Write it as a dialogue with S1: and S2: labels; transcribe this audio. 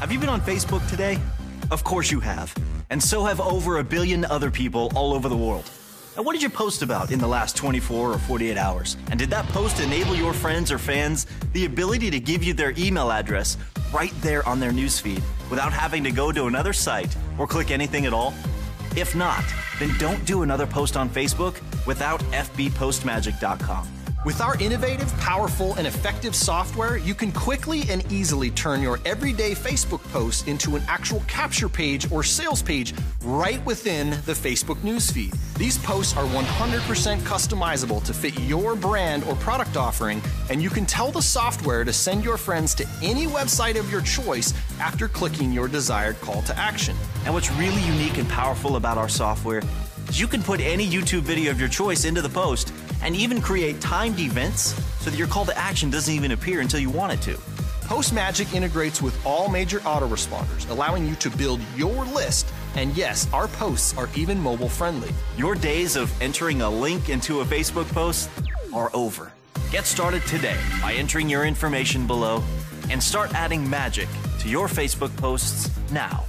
S1: Have you been on Facebook today? Of course you have. And so have over 1 billion other people all over the world. And what did you post about in the last 24 or 48 hours? And did that post enable your friends or fans the ability to give you their email address right there on their newsfeed without having to go to another site or click anything at all? If not, then don't do another post on Facebook without fbpostmagic.com.
S2: With our innovative, powerful, and effective software, you can quickly and easily turn your everyday Facebook post into an actual capture page or sales page right within the Facebook newsfeed. These posts are 100% customizable to fit your brand or product offering, and you can tell the software to send your friends to any website of your choice after clicking your desired call to action.
S1: And what's really unique and powerful about our software is you can put any YouTube video of your choice into the post and even create timed events so that your call to action doesn't even appear until you want it to.
S2: PostMagic integrates with all major autoresponders, allowing you to build your list. And yes, our posts are even mobile friendly.
S1: Your days of entering a link into a Facebook post are over. Get started today by entering your information below and start adding magic to your Facebook posts now.